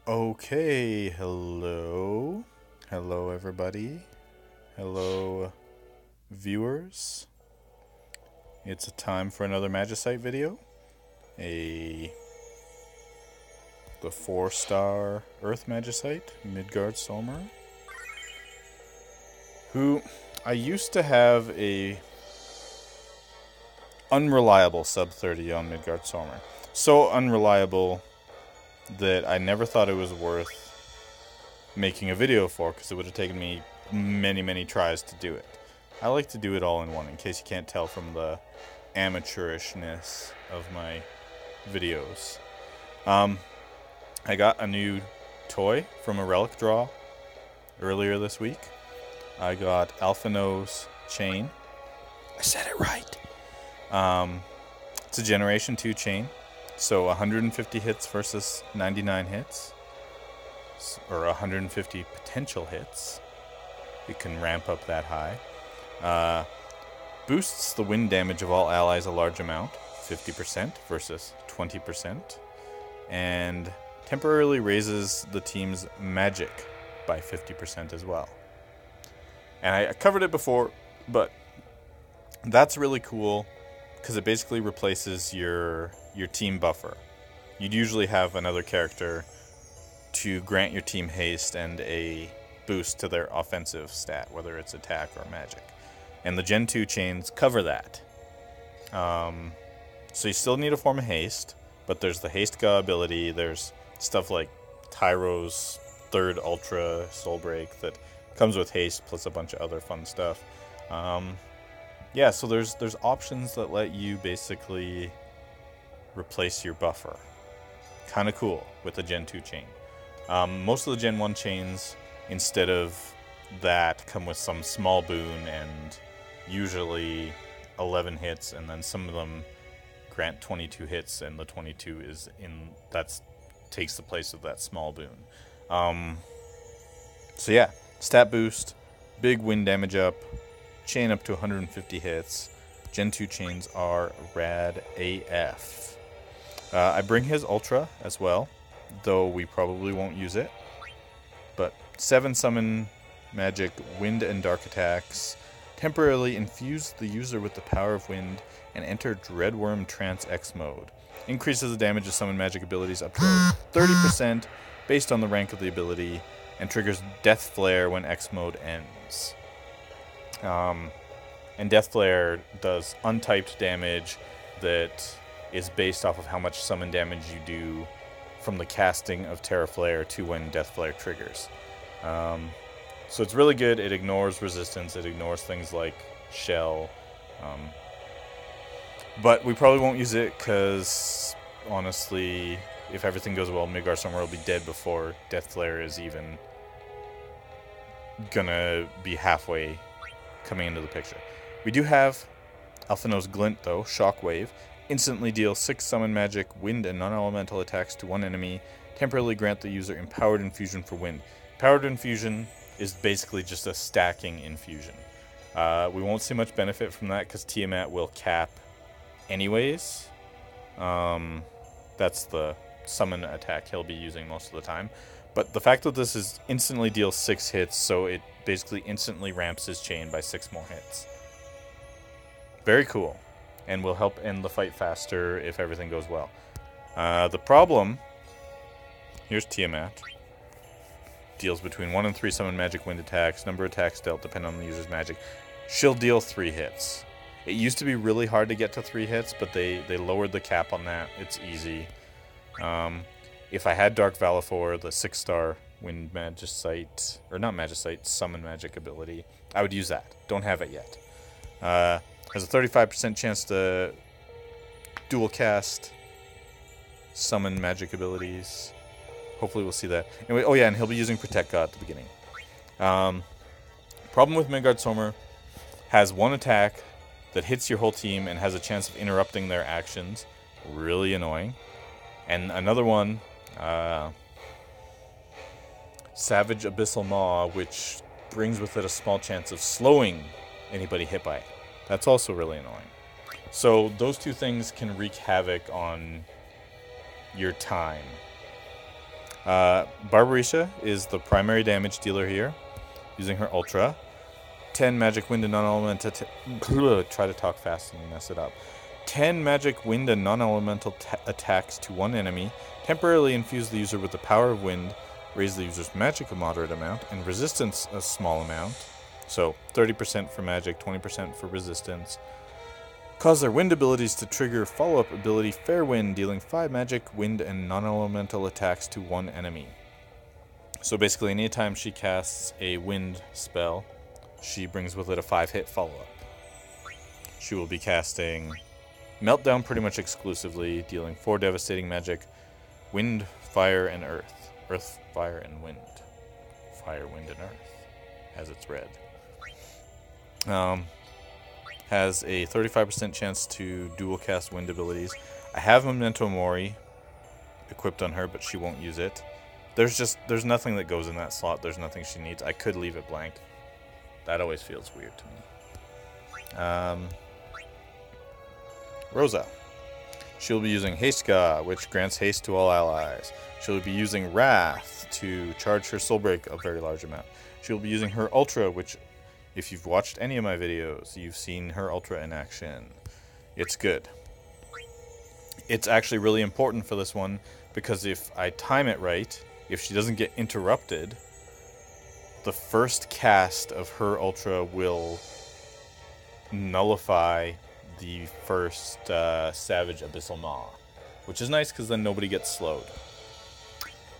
Okay, hello. Hello, everybody. Hello, viewers. It's a time for another Magicite video. The 4-star Earth Magicite, Midgardsormr, who I used to have a unreliable Sub-30 on Midgardsormr. So unreliable that I never thought it was worth making a video for, because it would have taken me many tries to do it. I like to do it all in one, in case you can't tell from the amateurishness of my videos. I got a new toy from a relic draw earlier this week. I got Alphinaud's chain. I said it right. It's a Generation 2 chain. So 150 hits versus 99 hits. Or 150 potential hits. It can ramp up that high. Boosts the wind damage of all allies a large amount, 50% versus 20%. And temporarily raises the team's magic by 50% as well. And I covered it before, but that's really cool because it basically replaces your team buffer. You'd usually have another character to grant your team haste and a boost to their offensive stat, whether it's attack or magic. And the Gen 2 chains cover that. So you still need a form of haste, but there's the haste Ga ability, there's stuff like Tyro's 3rd Ultra Soul Break that comes with haste plus a bunch of other fun stuff. Yeah, so there's options that let you basically replace your buffer. Kind of cool with the Gen 2 chain. Most of the Gen 1 chains, instead of that, come with some small boon and usually 11 hits, and then some of them grant 22 hits, and the 22 is takes the place of that small boon. So yeah, stat boost, big wind damage up, chain up to 150 hits. Gen 2 chains are rad AF. I bring his Ultra as well, though we probably won't use it. But 7 summon magic, wind and dark attacks. Temporarily infuse the user with the power of wind and enter Dreadworm Trance X mode. Increases the damage of summon magic abilities up to 30% based on the rank of the ability, and triggers Death Flare when X mode ends. And Death Flare does untyped damage that is based off of how much summon damage you do from the casting of Terra Flare to when Death Flare triggers. So it's really good. It ignores resistance. It ignores things like Shell. But we probably won't use it because, honestly, if everything goes well, Midgardsormr will be dead before Death Flare is even gonna be halfway coming into the picture. We do have Alphinaud's Glint, though, Shockwave. Instantly deal 6 summon magic, wind, and non-elemental attacks to one enemy. Temporarily grant the user Empowered Infusion for wind. Empowered Infusion is basically just a stacking infusion. We won't see much benefit from that because Tiamat will cap anyways. That's the summon attack he'll be using most of the time. But the fact that this is instantly deals 6 hits, so it basically instantly ramps his chain by 6 more hits. Very cool. And will help end the fight faster if everything goes well. The problem... Here's Tiamat. Deals between 1 and 3 summon magic wind attacks. Number of attacks dealt depend on the user's magic. She'll deal 3 hits. It used to be really hard to get to 3 hits, but they lowered the cap on that. It's easy. If I had Dark Valifor, the 6-star wind magicite, or not magicite, summon magic ability, I would use that. Don't have it yet. Has a 35% chance to dual cast summon magic abilities. Hopefully we'll see that. Anyway, oh yeah, and he'll be using Protect God at the beginning. Problem with Midgardsormr, has one attack that hits your whole team and has a chance of interrupting their actions. Really annoying. And another one, Savage Abyssal Maw, which brings with it a small chance of slowing anybody hit by it. That's also really annoying. So those two things can wreak havoc on your time. Barbariccia is the primary damage dealer here, using her Ultra. 10 magic wind and non-elemental... try to talk fast and mess it up. 10 magic wind and non-elemental attacks to one enemy. Temporarily infuse the user with the power of wind. Raise the user's magic a moderate amount, and resistance a small amount. So 30% for magic, 20% for resistance. Cause their wind abilities to trigger follow-up ability Fair Wind, dealing 5 magic, wind, and non-elemental attacks to one enemy. So basically, anytime she casts a wind spell, she brings with it a 5-hit follow-up. She will be casting Meltdown pretty much exclusively, dealing 4 devastating magic, wind, fire, and earth. Earth, fire, and wind. Fire, wind, and earth, as it's read. Has a 35% chance to dual cast wind abilities. I have Memento Mori equipped on her, but she won't use it. There's nothing that goes in that slot. There's nothing she needs. I could leave it blank. That always feels weird to me. Rosa. She'll be using Hasteska, which grants haste to all allies. She'll be using Wrath to charge her soul break a very large amount. She'll be using her Ultra, which, if you've watched any of my videos, you've seen her Ultra in action. It's good. It's actually really important for this one, because if I time it right, if she doesn't get interrupted, the first cast of her Ultra will nullify the first Savage Abyssal Maw, which is nice because then nobody gets slowed.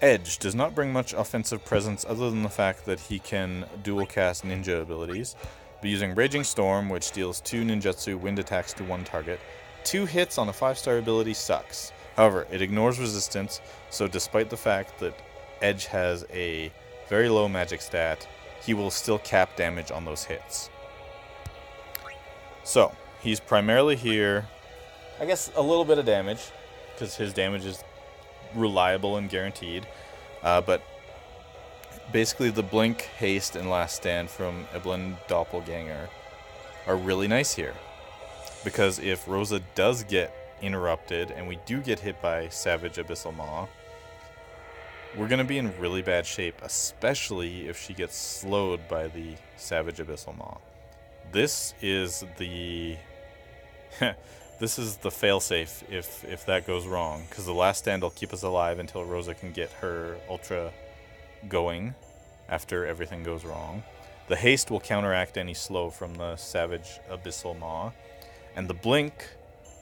Edge does not bring much offensive presence other than the fact that he can dual cast ninja abilities. Be using Raging Storm, which deals 2 ninjutsu wind attacks to one target. 2 hits on a 5-star ability sucks. However, it ignores resistance, so despite the fact that Edge has a very low magic stat, he will still cap damage on those hits. So, he's primarily here, I guess a little bit of damage, because his damage is reliable and guaranteed, but basically the Blink, Haste, and Last Stand from Eblin Doppelganger are really nice here, because if Rosa does get interrupted and we do get hit by Savage Abyssal Maw, we're going to be in really bad shape, especially if she gets slowed by the Savage Abyssal Maw. This is the this is the failsafe if that goes wrong, because the Last Stand will keep us alive until Rosa can get her Ultra going after everything goes wrong. The Haste will counteract any slow from the Savage Abyssal Maw, and the Blink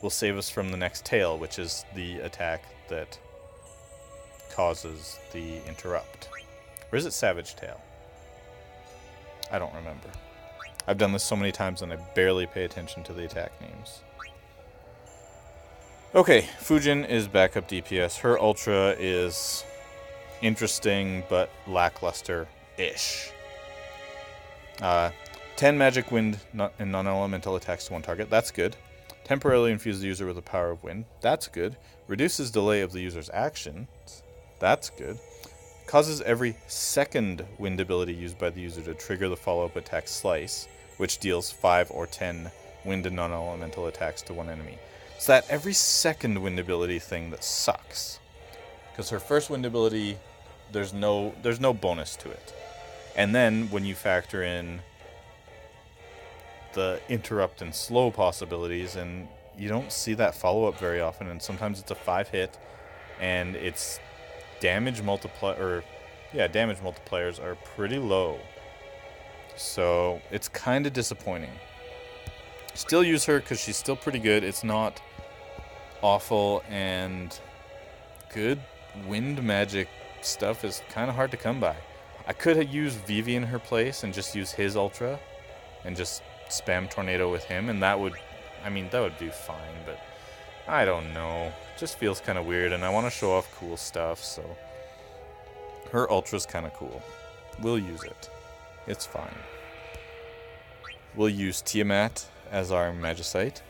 will save us from the next tail, which is the attack that causes the interrupt. Or is it Savage Tail? I don't remember. I've done this so many times and I barely pay attention to the attack names. Okay, Fujin is backup DPS. Her Ultra is interesting but lackluster-ish. 10 magic wind and non-elemental attacks to one target. That's good. Temporarily infuse the user with the power of wind. That's good. Reduces delay of the user's actions. That's good. Causes every second wind ability used by the user to trigger the follow-up attack Slice, which deals 5 or 10 wind and non-elemental attacks to one enemy. It's that every second wind ability thing that sucks. Because her first wind ability, there's no bonus to it. And then when you factor in the interrupt and slow possibilities, and you don't see that follow-up very often, and sometimes it's a 5-hit, and it's damage multipliers are pretty low. So it's kind of disappointing. Still use her because she's still pretty good. It's not awful, and good wind magic stuff is kind of hard to come by. I could have used Vivi in her place and just use his Ultra and just spam Tornado with him, and that would do fine, but I don't know. It just feels kind of weird, and I want to show off cool stuff, so her Ultra's kind of cool. We'll use it. It's fine. We'll use Tiamat as our Magicite.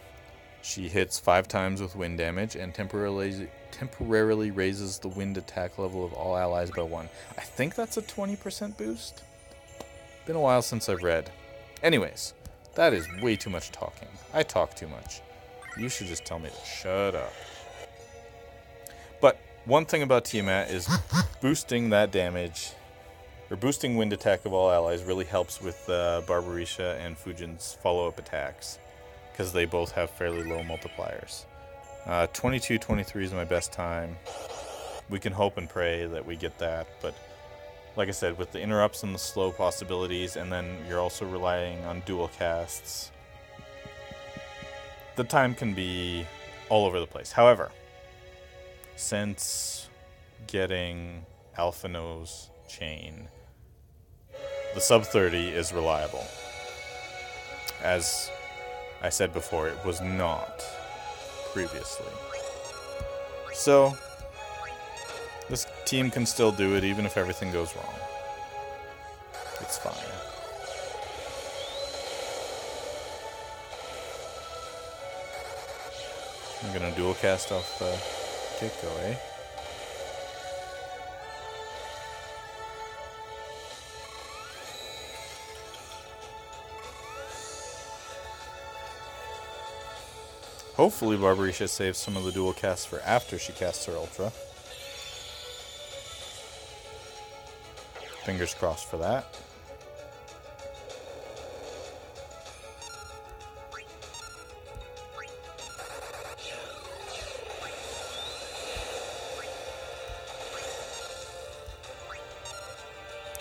She hits 5 times with wind damage and temporarily raises the wind attack level of all allies by 1. I think that's a 20% boost. Been a while since I've read. Anyways, that is way too much talking. I talk too much. You should just tell me to shut up. But One thing about Tiamat is boosting that damage, or boosting wind attack of all allies, really helps with Barbariccia and Fujin's follow-up attacks, because they both have fairly low multipliers. 22, 23 is my best time. We can hope and pray that we get that, but like I said, with the interrupts and the slow possibilities, and then you're also relying on dual casts, the time can be all over the place. However, since getting Alphinaud's chain, the Sub-30 is reliable. As I said before, it was not previously. So, this team can still do it even if everything goes wrong. It's fine. I'm gonna dual cast off the get-go, eh? Hopefully Barbariccia saves some of the dual casts for after she casts her Ultra. Fingers crossed for that.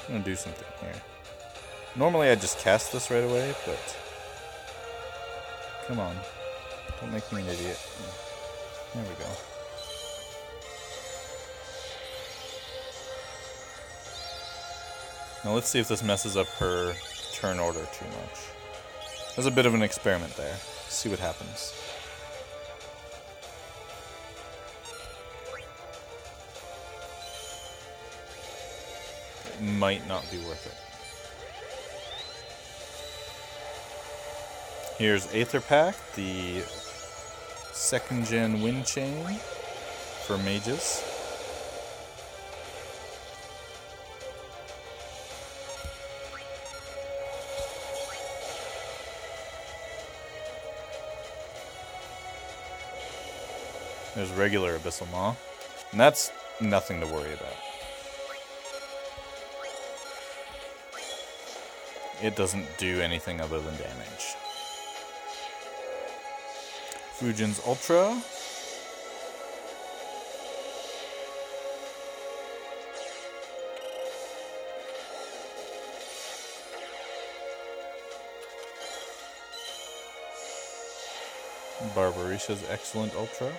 I'm gonna do something here. Normally I'd just cast this right away, but come on. Don't make me an idiot. There we go. Now let's see if this messes up her turn order too much. There's a bit of an experiment there. See what happens. It might not be worth it. Here's Aether Pack, the 2nd gen wind chain for mages. There's regular Abyssal Maw, and that's nothing to worry about. It doesn't do anything other than damage. Fujin's Ultra. Barbariccia's excellent Ultra.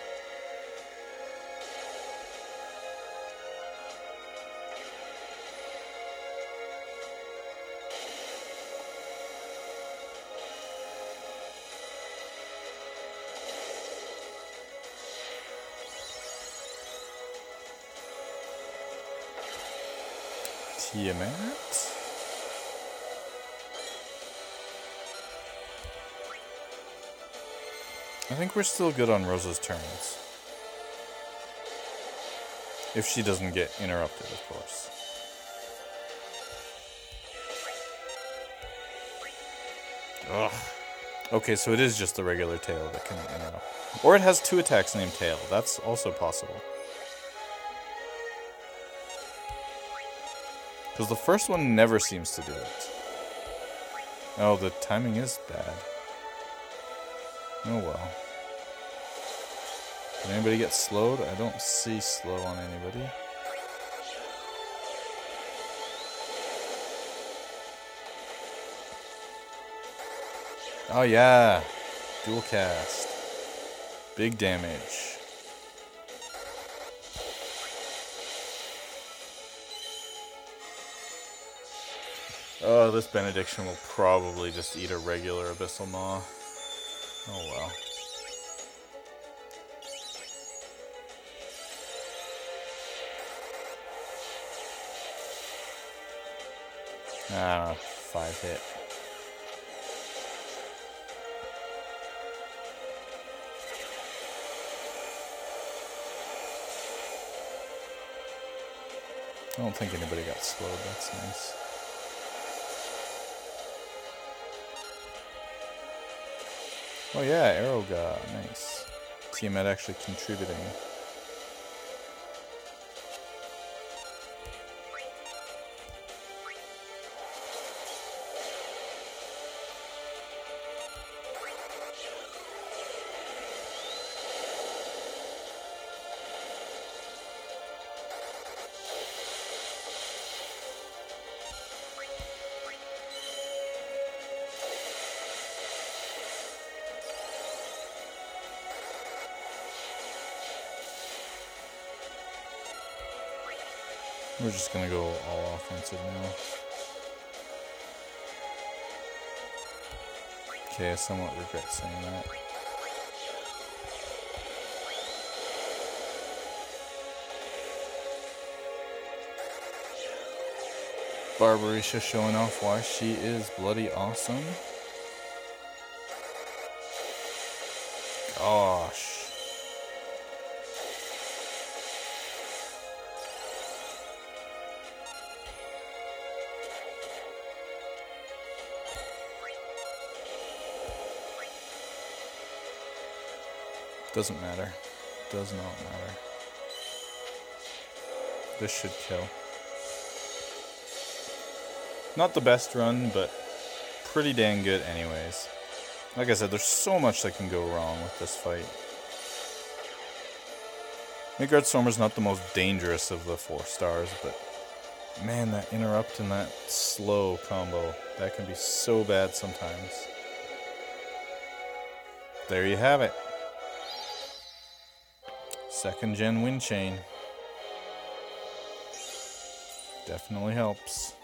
Tiamat. I think we're still good on Rosa's turns. If she doesn't get interrupted, of course. Ugh. Okay, so it is just the regular tail that can interrupt. Or it has 2 attacks named tail. That's also possible. Because the first one never seems to do it. Oh, the timing is bad. Oh well. Did anybody get slowed? I don't see slow on anybody. Oh yeah! Dual cast. Big damage. Oh, this Benediction will probably just eat a regular Abyssal Maw. Oh well. Ah, 5 hit. I don't think anybody got slowed, that's nice. Oh yeah, Arrow got nice. Tiamat actually contributing. We're just gonna go all offensive now. Okay, I somewhat regret saying that. Barbariccia showing off why she is bloody awesome. Gosh. Doesn't matter. Does not matter. This should kill. Not the best run, but pretty dang good anyways. Like I said, there's so much that can go wrong with this fight. Midgardsormr's not the most dangerous of the 4 stars, but man, that interrupt and that slow combo, that can be so bad sometimes. There you have it. 2nd gen wind chain. Definitely helps.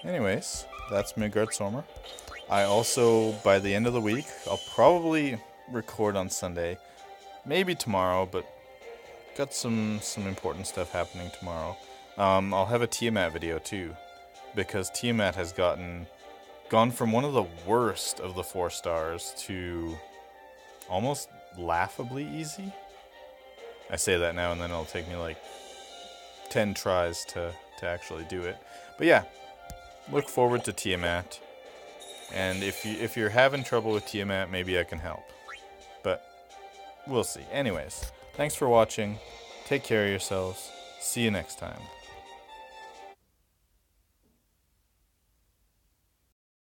Anyways, that's Midgardsormr. I also, by the end of the week, I'll probably record on Sunday. Maybe tomorrow, but got some important stuff happening tomorrow. I'll have a Tiamat video too, because Tiamat has gone from one of the worst of the 4 stars to almost laughably easy. I say that now and then it'll take me like 10 tries to actually do it. But yeah, look forward to Tiamat. And if you're having trouble with Tiamat, maybe I can help. But we'll see. Anyways, thanks for watching. Take care of yourselves. See you next time.